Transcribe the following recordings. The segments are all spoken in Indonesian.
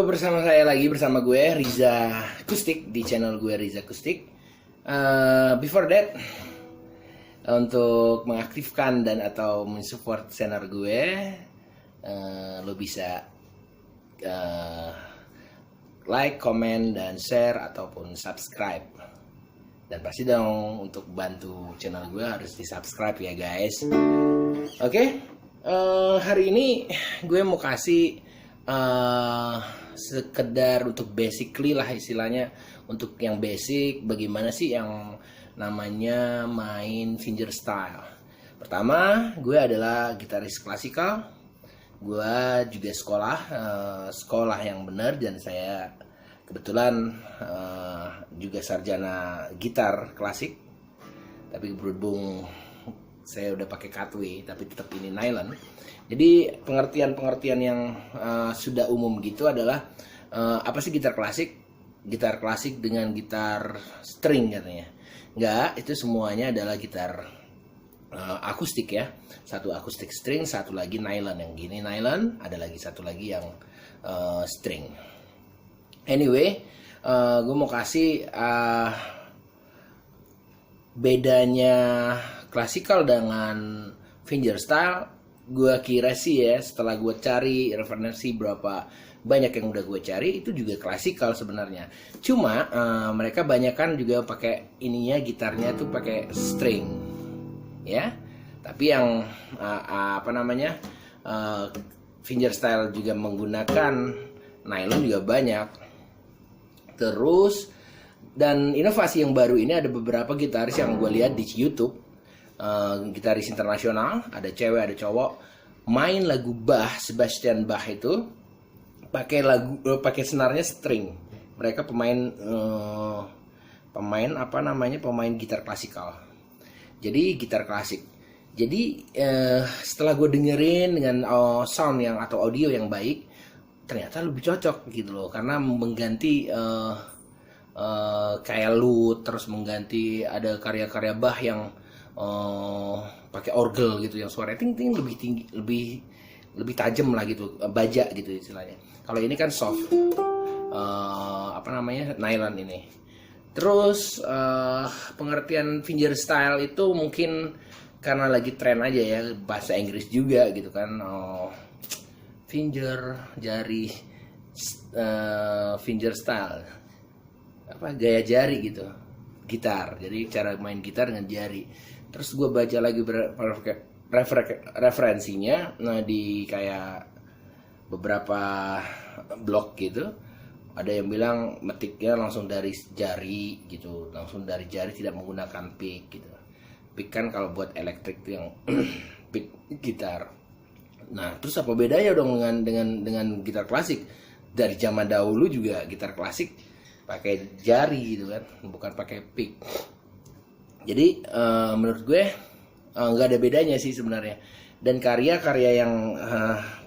bersama gue Riza Kustik di channel gue Riza Kustik. Before that, untuk mengaktifkan dan atau mensupport channel gue, lo bisa like, comment, dan share ataupun subscribe. Dan pasti dong untuk bantu channel gue harus di subscribe ya guys. Oke, hari ini gue mau kasih sekedar untuk basically lah istilahnya, untuk yang basic bagaimana sih yang namanya main fingerstyle. Pertama, gue adalah gitaris klasikal. Gue juga sekolah yang benar, dan saya kebetulan juga sarjana gitar klasik. Tapi berhubung saya udah pakai cutaway tapi tetap ini nylon. Jadi pengertian yang sudah umum gitu adalah apa sih gitar klasik? Gitar klasik dengan gitar string katanya. Enggak, itu semuanya adalah gitar akustik ya. Satu akustik string, satu lagi nylon. Yang gini nylon, ada lagi satu lagi yang string. Anyway, gue mau kasih bedanya klasikal dengan fingerstyle. Gue kira sih ya, setelah gue cari referensi berapa banyak yang udah gue cari, itu juga klasikal sebenarnya. Cuma mereka banyakan juga pakai ininya, gitarnya tuh pakai string ya. Tapi yang fingerstyle juga menggunakan nylon juga banyak. Terus, dan inovasi yang baru ini ada beberapa gitaris yang gue lihat di YouTube, gitaris internasional, ada cewek ada cowok, main lagu Bach, Sebastian Bach itu pakai senarnya string. Mereka pemain gitar klasikal. Jadi gitar klasik. Jadi setelah gue dengerin dengan sound yang atau audio yang baik, ternyata lebih cocok gitu loh, karena mengganti kayak lute, terus mengganti ada karya-karya Bach yang pakai orgel gitu, yang suaranya ting lebih tinggi, lebih tajam lah gitu, baja gitu istilahnya. Kalau ini kan soft, nylon ini. Terus pengertian fingerstyle itu mungkin karena lagi tren aja ya, bahasa Inggris juga gitu kan. Jari, fingerstyle, gaya jari gitu, gitar. Jadi cara main gitar dengan jari. Terus gue baca lagi referensinya, nah di kayak beberapa blog gitu, ada yang bilang metiknya langsung dari jari gitu, langsung dari jari, tidak menggunakan pick gitu. Pick kan kalau buat elektrik tuh yang pick gitar. Nah, terus apa bedanya dong dengan gitar klasik? Dari zaman dahulu juga gitar klasik pakai jari gitu kan, bukan pakai pick. Jadi menurut gue nggak ada bedanya sih sebenarnya. Dan karya-karya yang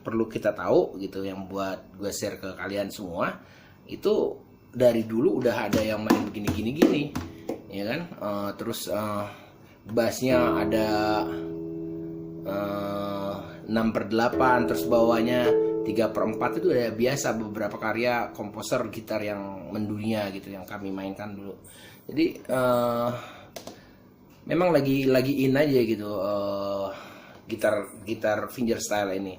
perlu kita tahu gitu, yang buat gue share ke kalian semua, itu dari dulu udah ada yang main begini, ya kan? Terus bassnya ada 6/8, terus bawahnya 3/4, itu udah biasa beberapa karya komposer gitar yang mendunia gitu yang kami mainkan dulu. Jadi memang lagi in aja gitu gitar fingerstyle ini.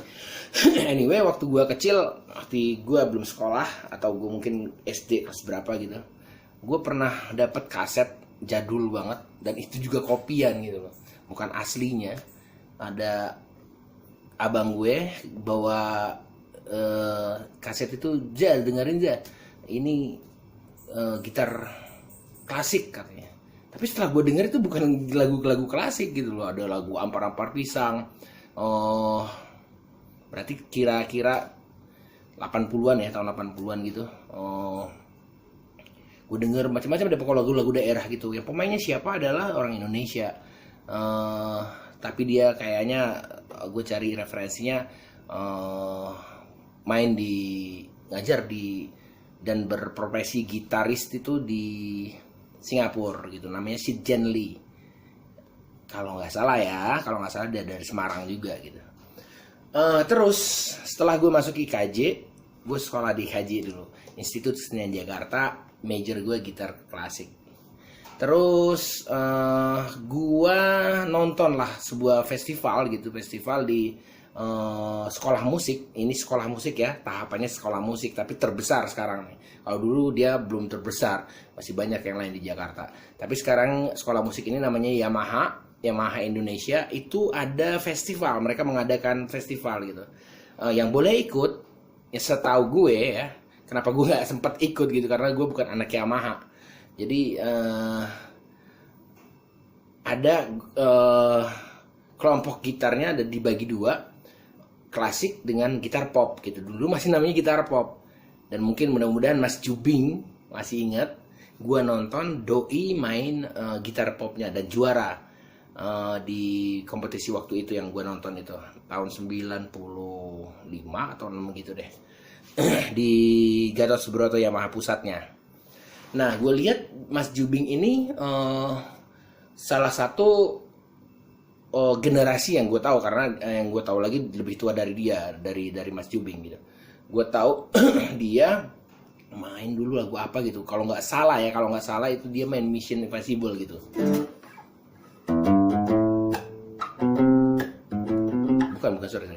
Anyway, waktu gue kecil, waktu gue belum sekolah atau gue mungkin SD kelas berapa gitu, gue pernah dapat kaset jadul banget, dan itu juga kopian gitu loh, bukan aslinya. Ada abang gue bawa kaset itu, dengerin ini gitar klasik katanya. Tapi setelah gue denger itu bukan lagu-lagu klasik gitu loh, ada lagu Ampar-Ampar Pisang. Berarti kira-kira 80-an ya, tahun 80-an gitu. Gue denger macam-macam, ada pokok lagu-lagu daerah gitu. Yang pemainnya siapa adalah orang Indonesia. Tapi dia kayaknya, gue cari referensinya, ngajar dan berprofesi gitaris itu di Singapura gitu, namanya Sid Jen Lee kalau nggak salah dia dari Semarang juga gitu. Terus setelah gue masuk IKJ, gue sekolah di HJ dulu, Institut Senian Jakarta, major gue gitar klasik. Terus gue nonton lah sebuah festival gitu, festival di sekolah musik. Ini sekolah musik ya, tahapannya sekolah musik, tapi terbesar sekarang nih. Kalau dulu dia belum terbesar, masih banyak yang lain di Jakarta. Tapi sekarang sekolah musik ini namanya Yamaha Indonesia. Itu ada festival, mereka mengadakan festival gitu. Yang boleh ikut, ya setahu gue ya, kenapa gue nggak sempat ikut gitu, karena gue bukan anak Yamaha. Jadi ada kelompok gitarnya ada dibagi dua, klasik dengan gitar pop gitu. Dulu masih namanya gitar pop. Dan mungkin mudah-mudahan Mas Jubing masih ingat, gue nonton Doi main gitar popnya dan juara di kompetisi waktu itu yang gue nonton itu tahun 95 atau 6 gitu deh. Di Gatot Subroto Yamaha pusatnya. Nah, gue lihat Mas Jubing ini salah satu generasi yang gue tahu, karena yang gue tahu lagi lebih tua dari dia, dari Mas Jubing gitu. Gue tahu dia main dulu lagu apa gitu. Kalau nggak salah itu dia main Mission Impossible gitu. Bukan sorry.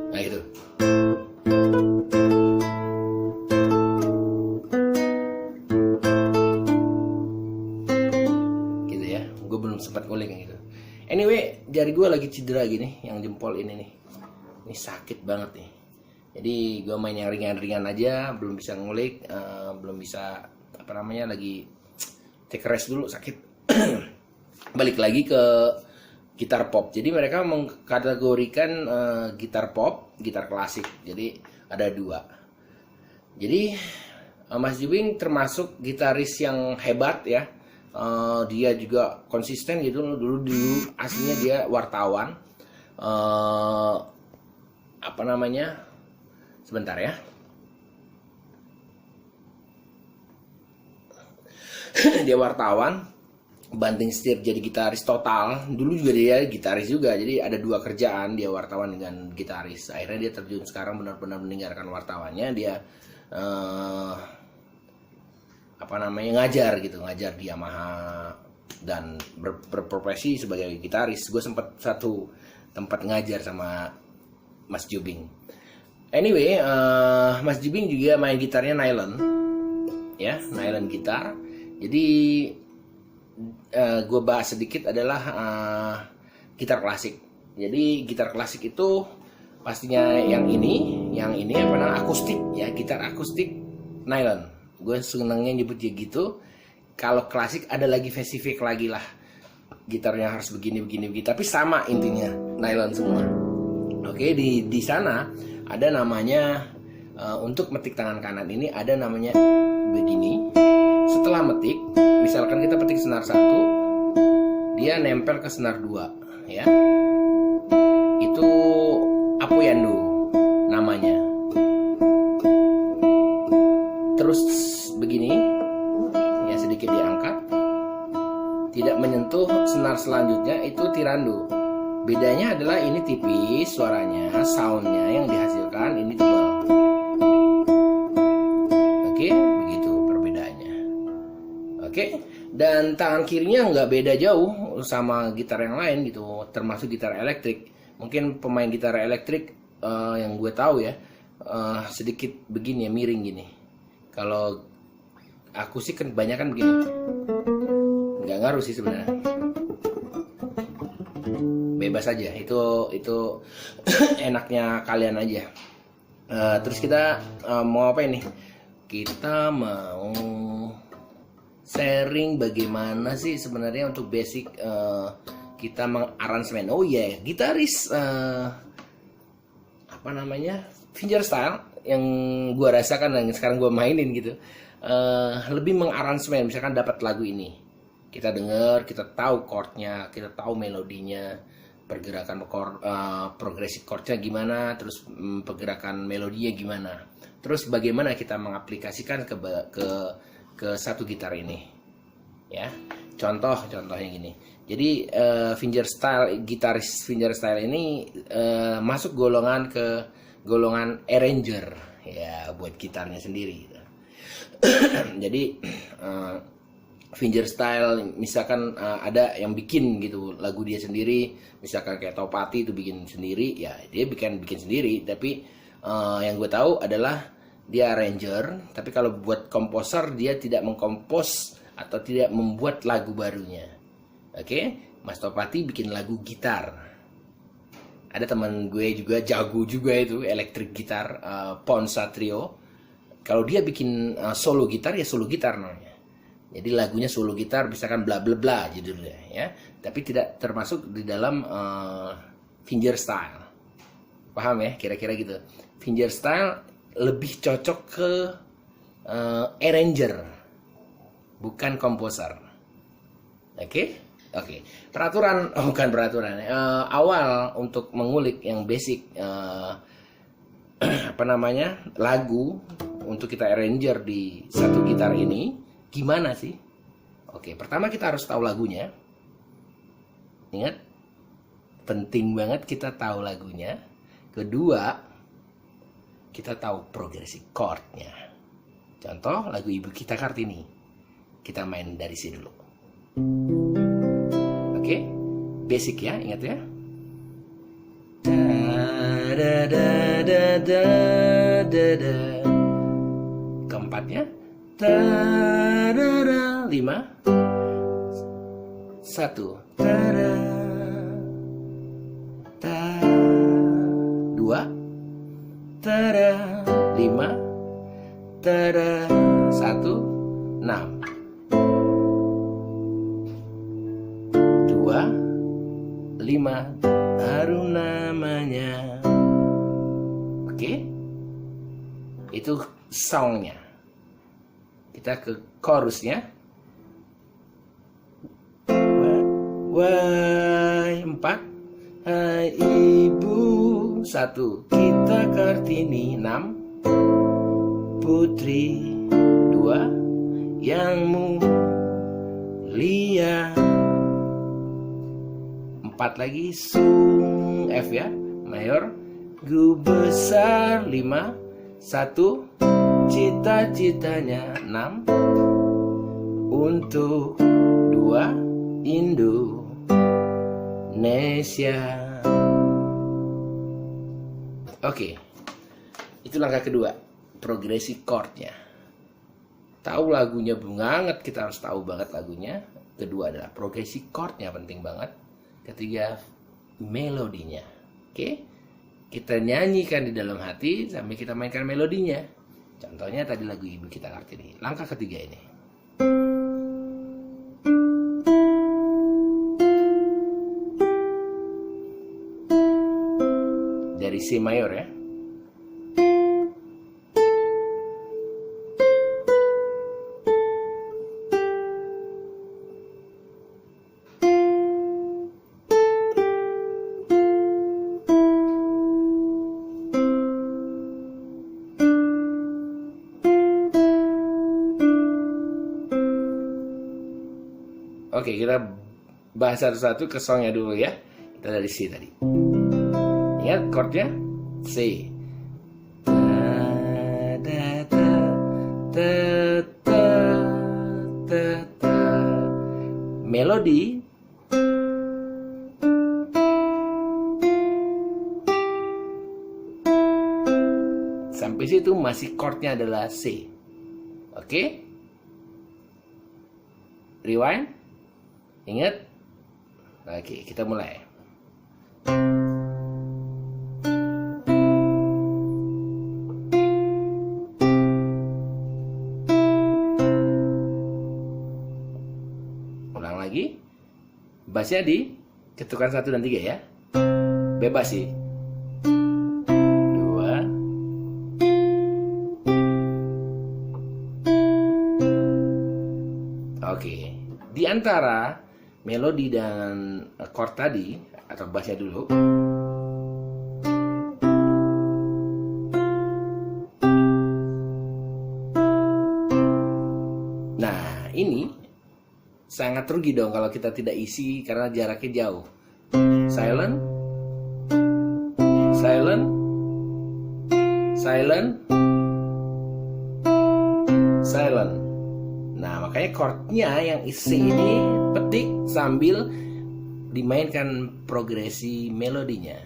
Nah gitu. Gitu ya. Gue belum sempat ngulik yang gitu. Anyway, jari gue lagi cedera gini, yang jempol ini nih. Ini sakit banget nih. Jadi gue main yang ringan-ringan aja, belum bisa ngulik, belum bisa lagi take rest dulu, sakit. Balik lagi ke gitar pop. Jadi mereka mengkategorikan gitar pop, gitar klasik. Jadi ada dua. Jadi Mas Jubing termasuk gitaris yang hebat ya. Dia juga konsisten gitu. Dulu aslinya dia wartawan. Sebentar ya. Dia wartawan, banting setir jadi gitaris total. Dulu juga dia gitaris juga. Jadi ada dua kerjaan, dia wartawan dengan gitaris. Akhirnya dia terjun sekarang benar-benar meninggalkan wartawannya. Dia ngajar di Yamaha dan berprofesi sebagai gitaris. Gue sempat satu tempat ngajar sama Mas Jubing. Anyway, Mas Jubing juga main gitarnya nylon, ya, nylon gitar. Jadi gue bahas sedikit adalah gitar klasik. Jadi gitar klasik itu pastinya yang ini akustik ya, gitar akustik nylon. Gue senangnya nyebutnya gitu. Kalau klasik ada lagi spesifik lagi lah, gitarnya harus begini. Tapi sama intinya, nylon semua. Oke, di sana ada namanya untuk metik tangan kanan ini ada namanya begini. Setelah metik, misalkan kita petik senar 1, dia nempel ke senar 2 ya. Itu apoyando namanya. Terus begini, ya sedikit diangkat, tidak menyentuh senar selanjutnya, itu tirando. Bedanya adalah ini tipis suaranya, soundnya yang dihasilkan ini tebal. Oke, begitu perbedaannya. Oke, dan tangan kirinya nggak beda jauh sama gitar yang lain gitu, termasuk gitar elektrik. Mungkin pemain gitar elektrik yang gue tahu ya, sedikit begini ya, miring gini. Kalau aku sih kebanyakan begini, nggak ngaruh sih sebenarnya. Bebas aja, itu enaknya kalian aja. Terus kita mau apa ini? Kita mau sharing bagaimana sih sebenarnya untuk basic kita mengaransemen. Oh iya, gitaris fingerstyle yang gue rasakan dan sekarang gue mainin gitu, lebih mengaransemen. Misalkan dapat lagu ini, kita dengar, kita tahu chordnya, kita tahu melodinya, pergerakan progresif chordnya gimana, terus pergerakan melodinya gimana, terus bagaimana kita mengaplikasikan ke satu gitar ini. ya. Contohnya gini. Jadi gitaris fingerstyle ini masuk golongan arranger ya, buat gitarnya sendiri gitu. Jadi fingerstyle misalkan ada yang bikin gitu lagu dia sendiri, misalkan kayak Topati itu bikin sendiri, ya dia bikin sendiri. Tapi yang gue tahu adalah dia arranger, tapi kalau buat komposer dia tidak mengkompos atau tidak membuat lagu barunya. Oke, Mas Topati bikin lagu gitar. Ada teman gue juga jago juga itu elektrik gitar, Ponsa Trio. Kalau dia bikin solo gitar ya solo gitar namanya. Jadi lagunya solo gitar, misalkan bla bla bla judulnya ya. Tapi tidak termasuk di dalam fingerstyle. Paham ya? Kira-kira gitu. Fingerstyle lebih cocok ke arranger, bukan komposer. Oke? Oke. Bukan peraturan. Awal untuk mengulik yang basic lagu untuk kita arranger di satu gitar ini gimana sih? Oke, pertama kita harus tahu lagunya. Ingat, penting banget kita tahu lagunya. Kedua, kita tahu progresi chordnya. Contoh lagu Ibu Kita Kartini, kita main dari sini dulu. Oke, basic ya, ingat ya. Da da da da da da. Keempatnya ta da da, 5 1 ta da ta, 2 ta da, 5 ta da, 1 6 2 5 harum namanya. Oke, itu songnya. Kita ke chorusnya. Wahai 4, hai ibu 1, kita Kartini 6, putri 2, yang mulia 4 lagi, sung F ya, mayor, gu besar 5, 1, cita-citanya 6, untuk 2, Indonesia. Oke, itu langkah kedua, progresi chordnya. Tahu lagunya banget, kita harus tahu banget lagunya. Kedua adalah progresi chordnya, penting banget. Ketiga, melodinya. Oke, kita nyanyikan di dalam hati sampai kita mainkan melodinya. Contohnya tadi lagu Ibu Kita Kartini. Langkah ketiga ini. Dari C mayor ya. Oke, kita bahas satu-satu ke songnya dulu ya. Kita dari C tadi. Ingat chordnya C. Melodi sampai situ masih chordnya adalah C. Oke? Rewind. Ingat? Oke, kita mulai. Ulang lagi. Bassnya di ketukan 1 dan 3 ya. Bebas sih. 2. Oke. Di antara melodi dan chord tadi, atau bassnya dulu. Nah, ini sangat rugi dong kalau kita tidak isi karena jaraknya jauh. Silent, silent, silent, silent. Nah, makanya chordnya yang isi ini petik sambil dimainkan progresi melodinya.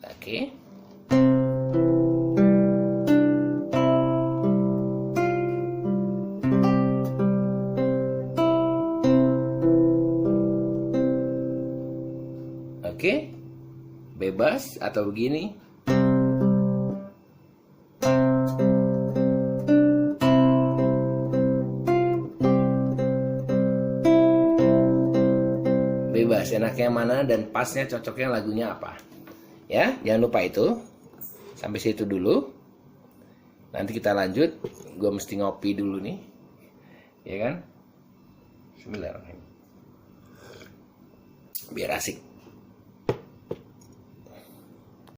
Oke. Oke, bebas atau begini. Bebas, enaknya mana dan pasnya cocoknya lagunya apa. Ya, jangan lupa itu. Sampai situ dulu. Nanti kita lanjut. Gue mesti ngopi dulu nih. Ya kan? Bismillahirrahmanirrahim. Biar asik.